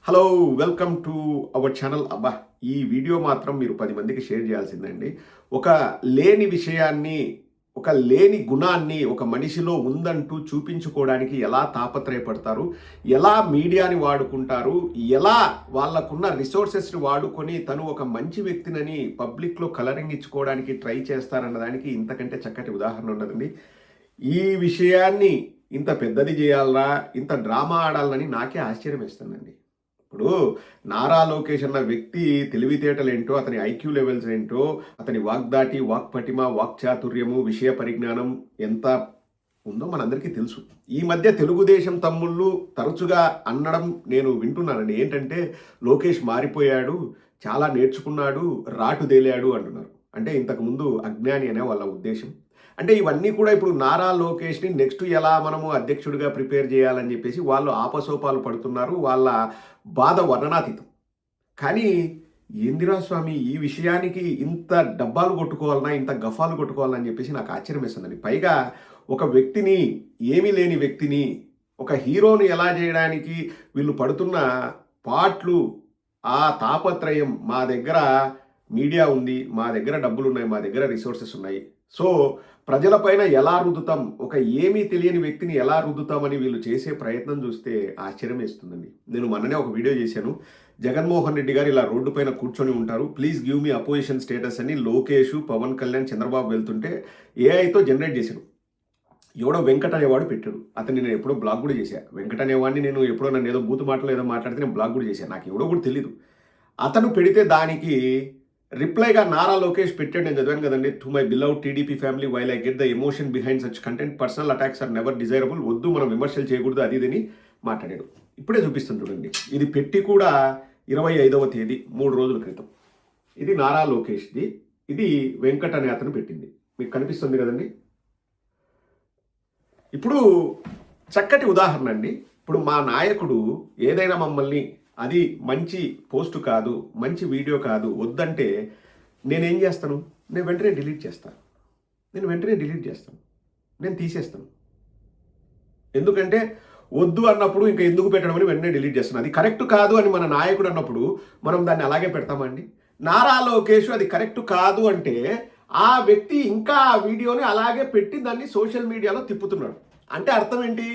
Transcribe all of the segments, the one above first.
Hello welcome to our channel. అబ్బా, ఈ video మాత్రం మీరు 10 మందికి షేర్ చేయాల్సిందండి. ఒక లేని విషయాన్ని, ఒక లేని గుణాన్ని ఒక మనిషిలో ఉందంటూ చూపించుకోవడానికి ఎలా తాపత్రయపడతారు, ఎలా మీడియాని వాడుకుంటారు, ఎలా వాళ్ళకున్న రిసోర్సెస్ని వాడుకొని తను ఒక మంచి వ్యక్తినని పబ్లిక్లో కలరింగ్ ఇచ్చుకోవడానికి ట్రై చేస్తారన్నదానికి ఇంతకంటే చక్కటి ఉదాహరణ ఉన్నదండి. ఈ విషయాన్ని ఇంత పెద్దది చేయాలరా, ఇంత డ్రామా ఆడాలని నాకే ఆశ్చర్యం వేస్తుందండి. ఇప్పుడు నారా లోకేష్ అన్న వ్యక్తి తెలివితేటలు ఏంటో, అతని ఐక్యూ లెవెల్స్ ఏంటో, అతని వాగ్దాటి, వాక్పటిమ, వాక్చాతుర్యము, విషయ పరిజ్ఞానం ఎంత ఉందో మనందరికీ తెలుసు. ఈ మధ్య తెలుగుదేశం తమ్ముళ్ళు తరచుగా అనడం నేను వింటున్నానండి. ఏంటంటే లోకేష్ మారిపోయాడు, చాలా నేర్చుకున్నాడు, రాటుదేలాడు అంటున్నారు. అంటే ఇంతకుముందు అజ్ఞాని అనే వాళ్ళ ఉద్దేశం. అంటే ఇవన్నీ కూడా ఇప్పుడు నారా లోకేష్ని నెక్స్ట్ ఎలా మనము అధ్యక్షుడిగా ప్రిపేర్ చేయాలని చెప్పేసి వాళ్ళు ఆపసోపాలు పడుతున్నారు. వాళ్ళ బాధ వర్ణనాతీతం. కానీ ఏందిరా స్వామి, ఈ విషయానికి ఇంత డబ్బాలు కొట్టుకోవాలన్నా, ఇంత గఫాలు కొట్టుకోవాలని చెప్పేసి నాకు ఆశ్చర్యం వేస్తుందండి. పైగా ఒక వ్యక్తిని, ఏమీ లేని వ్యక్తిని, ఒక హీరోని ఎలా చేయడానికి వీళ్ళు పడుతున్న పాట్లు, ఆ తాపత్రయం, మా దగ్గర మీడియా ఉంది, మా దగ్గర డబ్బులు ఉన్నాయి, మా దగ్గర రిసోర్సెస్ ఉన్నాయి, సో ప్రజలపైన ఎలా రుద్దుతాం, ఒక ఏమీ తెలియని వ్యక్తిని ఎలా రుద్దుతామని వీళ్ళు చేసే ప్రయత్నం చూస్తే ఆశ్చర్యం వేస్తుందండి. నేను మొన్ననే ఒక వీడియో చేశాను. జగన్మోహన్ రెడ్డి గారు ఇలా రోడ్డు పైన కూర్చొని ఉంటారు, please give me opposition status అని లోకేష్, పవన్ కళ్యాణ్, చంద్రబాబు వెళ్తుంటే ఏఐతో జనరేట్ చేశాడు. ఎవడో వెంకట అనేవాడు పెట్టాడు. అతన్ని నేను ఎప్పుడో బ్లాక్ కూడా చేశాను. వెంకట అనేవాడిని నేను ఎప్పుడో నన్ను ఏదో బూతు మాటలు ఏదో మాట్లాడితే నేను బ్లాక్ కూడా చేశాను. నాకు ఎవడో కూడా తెలీదు. అతను పెడితే దానికి రిప్లైగా నారా లోకేష్ పెట్టాడు. నేను చదివాను కదండి. To my beloved TDP family, while I get the emotion behind such content, personal attacks are never desirable. వద్దు, మనం విమర్శలు చేయకూడదు, అది ఇదని మాట్లాడాడు. ఇప్పుడే చూపిస్తుంది చూడండి. ఇది పెట్టి కూడా 25వ తేదీ, 3 రోజుల క్రితం. ఇది నారా లోకేష్ది, ఇది వెంకట్ అనే అతను పెట్టింది. మీకు కనిపిస్తుంది కదండి. ఇప్పుడు చక్కటి ఉదాహరణ అండి. ఇప్పుడు మా నాయకుడు ఏదైనా మమ్మల్ని, అది మంచి పోస్ట్ కాదు, మంచి వీడియో కాదు వద్దంటే నేనేం చేస్తాను? నేను వెంటనే డిలీట్ చేస్తాను. నేను తీసేస్తాను. ఎందుకంటే వద్దు అన్నప్పుడు ఇంకా ఎందుకు పెట్టడం అని వెంటనే డిలీట్ చేస్తాను. అది కరెక్ట్ కాదు అని మన నాయకుడు అన్నప్పుడు మనం దాన్ని అలాగే పెడతామండి. నారా లోకేష్ అది కరెక్ట్ కాదు అంటే ఆ వ్యక్తి ఇంకా ఆ వీడియోని అలాగే పెట్టి దాన్ని సోషల్ మీడియాలో తిప్పుతున్నాడు. అంటే అర్థం ఏంటి?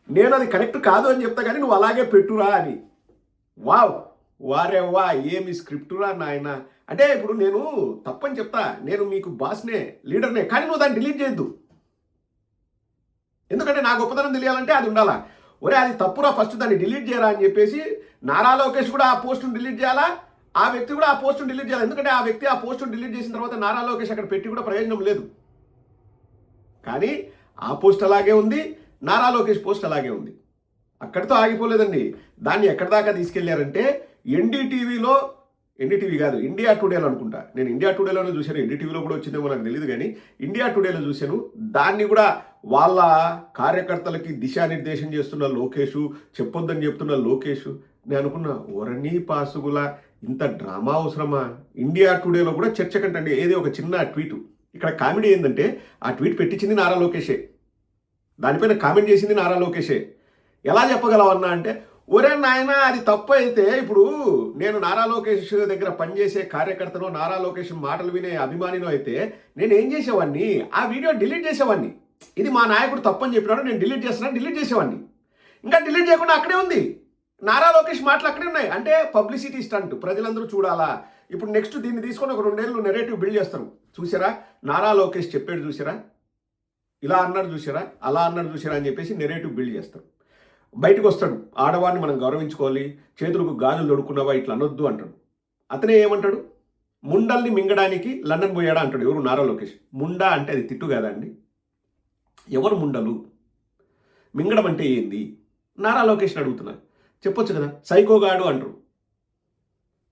నేను అది కరెక్ట్ కాదు అని చెప్తా కానీ నువ్వు అలాగే పెట్టురా అని. వావ్, వారే వా, ఏమి స్క్రిప్టురా నాయన. అంటే ఇప్పుడు నేను తప్పని చెప్తా, నేను మీకు బాస్నే, లీడర్నే, కానీ నువ్వు దాన్ని డిలీట్ చేయొద్దు. ఎందుకంటే నా గొప్పతనం తెలియాలంటే అది ఉండాలా. ఒరే అది తప్పురా, ఫస్ట్ దాన్ని డిలీట్ చేయరా అని చెప్పేసి నారా లోకేష్ కూడా ఆ పోస్టును డిలీట్ చేయాలా, ఆ వ్యక్తి కూడా ఆ పోస్టును డిలీట్ చేయాలి. ఎందుకంటే ఆ వ్యక్తి ఆ పోస్టును డిలీట్ చేసిన తర్వాత నారా లోకేష్ అక్కడ పెట్టి కూడా ప్రయోజనం లేదు. కానీ ఆ పోస్ట్ అలాగే ఉంది, నారా లోకేష్ పోస్ట్ అలాగే ఉంది. అక్కడితో ఆగిపోలేదండి. దాన్ని ఎక్కడి దాకా తీసుకెళ్లారంటే ఎన్డీటీవీ కాదు, ఇండియా టుడేలో అనుకుంటా. నేను ఇండియా టుడేలోనే చూశాను, ఎన్డీటీవీలో కూడా వచ్చిందేమో నాకు తెలియదు, కానీ ఇండియా టుడేలో చూశాను. దాన్ని కూడా వాళ్ళ కార్యకర్తలకి దిశానిర్దేశం చేస్తున్న లోకేష్, చెప్పొద్దని చెప్తున్న లోకేష్. నేను అనుకున్నా, ఓరన్నీ పాసుగుల, ఇంత డ్రామా అవసరమా? ఇండియా టుడేలో కూడా చర్చ కంటండి ఏదో ఒక చిన్న ట్వీట్. ఇక్కడ కామెడీ ఏంటంటే ఆ ట్వీట్ పెట్టించింది నారా లోకేషే, దానిపైన కామెంట్ చేసింది నారా లోకేషే. ఎలా చెప్పగలవన్నా అంటే, ఒరే నాయన అది తప్పు అయితే, ఇప్పుడు నేను నారా లోకేష్ దగ్గర పనిచేసే కార్యకర్తనో, నారా లోకేష్ మాటలు వినే అభిమానినో అయితే నేను ఏం చేసేవాడిని? ఆ వీడియో డిలీట్ చేసేవాడిని. ఇది మా నాయకుడు తప్పని చెప్పినాడు, నేను డిలీట్ చేసేవాడిని. ఇంకా డిలీట్ చేయకుండా అక్కడే ఉంది. నారా లోకేష్ మాటలు అక్కడే ఉన్నాయి. అంటే పబ్లిసిటీ స్టంట్, ప్రజలందరూ చూడాలా. ఇప్పుడు నెక్స్ట్ దీన్ని తీసుకొని ఒక 2 ఏళ్ళు నెరేటివ్ బిల్డ్ చేస్తారు. చూసారా, నారా లోకేష్ చెప్పాడు చూసారా, ఇలా అన్నాడు చూసారా, అలా అన్నాడు చూసారా అని చెప్పేసి నెరేటివ్ బిల్డ్ చేస్తారు. బయటకు వస్తాడు, ఆడవాడిని మనం గౌరవించుకోవాలి, చేతులకు గాజులు దొడుకున్నావా ఇట్లా అనొద్దు అంటాడు. అతనే ఏమంటాడు? ముండల్ని మింగడానికి లండన్ పోయాడా అంటాడు. ఎవరు? నారా లోకేష్. ముండా అంటే అది తిట్టు కదా అండి. ఎవరు ముండలు? మింగడం అంటే ఏంది? నారా లోకేష్ని అడుగుతున్నా, చెప్పొచ్చు కదా. సైకోగాడు అంటారు.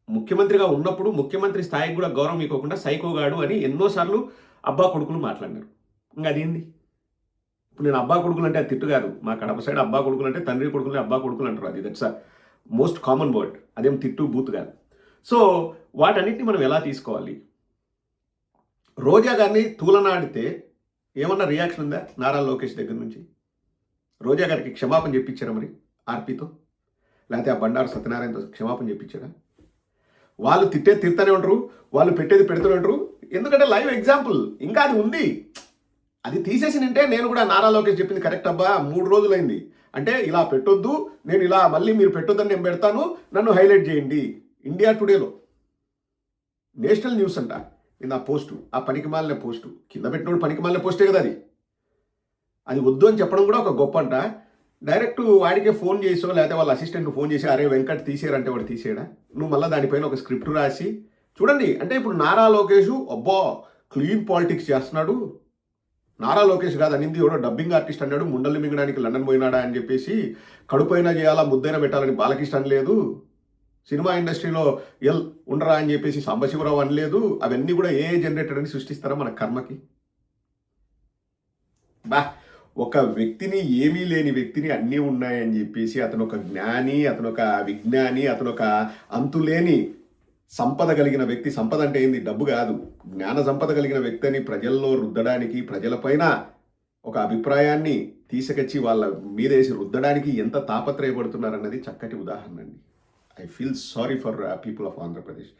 ముఖ్యమంత్రిగా ఉన్నప్పుడు ముఖ్యమంత్రి స్థాయికి కూడా గౌరవం ఇవ్వకుండా సైకోగాడు అని ఎన్నోసార్లు అబ్బా కొడుకులు మాట్లాడినారు. ఇంకా అదేంది? ఇప్పుడు నేను అబ్బా కొడుకులు అంటే అది తిట్టు కాదు. మా కడప సైడ్ అబ్బా కొడుకులు అంటే తండ్రి కొడుకులు అబ్బా కొడుకులు అంటారు. అది దట్స్ మోస్ట్ కామన్ వర్డ్. అదేం తిట్టు బూత్ కాదు. సో వాటన్నిటిని మనం ఎలా తీసుకోవాలి? రోజా గారిని తూలనాడితే ఏమన్నా రియాక్షన్ ఉందా నారా లోకేష్ దగ్గర నుంచి? రోజా గారికి క్షమాపణ చెప్పించారా మరి ఆర్పీతో? లేకపోతే ఆ బండారు సత్యనారాయణతో క్షమాపణ చెప్పించాడా? వాళ్ళు తిడతానే ఉంటారు, వాళ్ళు పెట్టేది పెడుతూనే ఉంటారు. ఎందుకంటే లైవ్ ఎగ్జాంపుల్ ఇంకా అది ఉంది. అది తీసేసినంటే నేను కూడా నారా లోకేష్ చెప్పింది కరెక్ట్ అబ్బా, 3 రోజులైంది అంటే ఇలా పెట్టొద్దు, నేను ఇలా మళ్ళీ మీరు పెట్టొద్దని నేను పెడతాను, నన్ను హైలైట్ చేయండి. ఇండియా టుడేలో నేషనల్ న్యూస్ అంట నేను ఆ పోస్టు, ఆ పనికిమాలిన పోస్టు కింద పెట్టినోడు పనికిమాలిన పోస్టే కదా అది. అది వద్దు అని చెప్పడం కూడా ఒక గొప్ప అంట. డైరెక్ట్ వాడికే ఫోన్ చేసో లేకపోతే వాళ్ళ అసిస్టెంట్ ఫోన్ చేసి అరే వెంకట్ తీసేయరంటే వాడు తీసేయడా? నువ్వు మళ్ళీ దానిపైన ఒక స్క్రిప్ట్ రాసి చూడండి. అంటే ఇప్పుడు నారా లోకేష్ అబ్బా క్లీన్ పాలిటిక్స్ చేస్తున్నాడు. నారా లోకేష్ కాదు అనింది, ఎవడో డబ్బింగ్ ఆర్టిస్ట్ అన్నాడు, ముండల్ని మింగడానికి లండన్ పోయినాడా అని చెప్పేసి, కడుపైనా చేయాలా ముద్దైనా పెట్టాలని బాలకృష్ణ అనలేదు, సినిమా ఇండస్ట్రీలో ఉండరా అని చెప్పేసి సాంబశివరావు అనలేదు. అవన్నీ కూడా ఏ జనరేటర్ అని సృష్టిస్తారా మన కర్మకి? బా ఒక వ్యక్తిని, ఏమీ లేని వ్యక్తిని అన్నీ ఉన్నాయని చెప్పేసి, అతను ఒక జ్ఞాని, అతను ఒక విజ్ఞాని, అతను ఒక అంతులేని సంపద కలిగిన వ్యక్తి. సంపద అంటే ఏంది? డబ్బు కాదు, జ్ఞాన సంపద కలిగిన వ్యక్తి అని ప్రజల్లో రుద్దడానికి, ప్రజలపైన ఒక అభిప్రాయాన్ని తీసుకొచ్చి వాళ్ళ మీదేసి రుద్దడానికి ఎంత తాపత్రయపడుతున్నారన్నది చక్కటి ఉదాహరణ అండి. I feel sorry for people of Andhra Pradesh.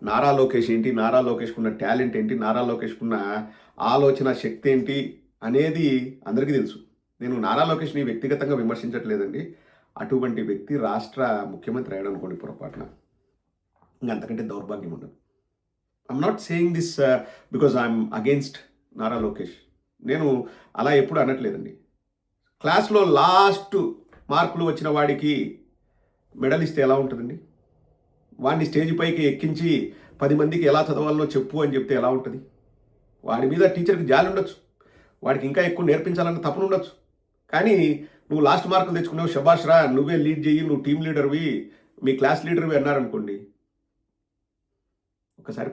Nara Lokesh ఏంటి, నారా లోకేష్కున్న టాలెంట్ ఏంటి, నారా లోకేష్కున్న ఆలోచన శక్తి ఏంటి అనేది అందరికీ తెలుసు. నేను నారా లోకేష్ని వ్యక్తిగతంగా విమర్శించట్లేదండి. అటువంటి వ్యక్తి రాష్ట్ర ముఖ్యమంత్రి అయ్యాడు అనుకోండి పొరపాటున, ఇంకా అంతకంటే దౌర్భాగ్యం ఉండదు. I'm not saying this because I'm against Nara Lokesh. నేను అలా ఎప్పుడు అనట్లేదండి. క్లాస్లో లాస్ట్ మార్కులు వచ్చిన వాడికి మెడల్ ఇస్తే ఎలా ఉంటుందండి? వాడిని స్టేజ్ పైకి ఎక్కించి 10 మందికి ఎలా చదవాలో చెప్పు అని చెప్తే ఎలా ఉంటుంది? వాడి మీద టీచర్కి జాలి ఉండొచ్చు, వాడికి ఇంకా ఎక్కువ నేర్పించాలన్న తపన ఉండొచ్చు. కానీ నువ్వు లాస్ట్ మార్కులు తెచ్చుకున్నావు, శభాష్ రా, నువ్వే లీడ్ చెయ్యి, నువ్వు టీం లీడర్వి, మీ క్లాస్ లీడర్వి అన్నారనుకోండి, ఒకసారి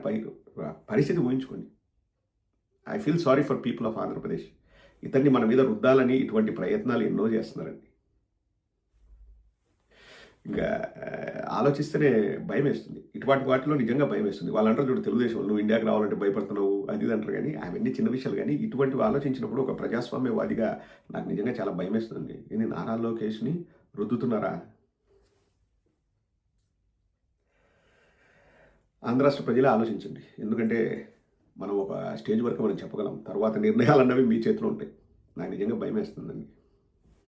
పరిస్థితి ఊహించుకోండి. I feel sorry for people of Andhra Pradesh. ఇతన్ని మన మీద రుద్దాలని ఇటువంటి ప్రయత్నాలు ఎన్నో చేస్తున్నారండి. ఇంకా ఆలోచిస్తేనే భయం వేస్తుంది. ఇటువంటి వాటిలో నిజంగా భయం వేస్తుంది. వాళ్ళంటారు చూడు తెలుగుదేశం, నువ్వు ఇండియాకి రావాలంటే భయపడుతున్నావు అది ఇది అంటారు. కానీ అవన్నీ చిన్న విషయాలు. కానీ ఇటువంటివి ఆలోచించినప్పుడు ఒక ప్రజాస్వామ్యవాదిగా నాకు నిజంగా చాలా భయం వేస్తుంది. ఇది నారా లోకేష్ని రుద్దుతున్నారా? ఆంధ్ర రాష్ట్ర ప్రజలే ఆలోచించండి. ఎందుకంటే మనం ఒక స్టేజ్ వరకు మనం చెప్పగలం, తర్వాత నిర్ణయాలు అన్నవి మీ చేతిలో ఉంటాయి. నాకు నిజంగా భయం వేస్తుందండి.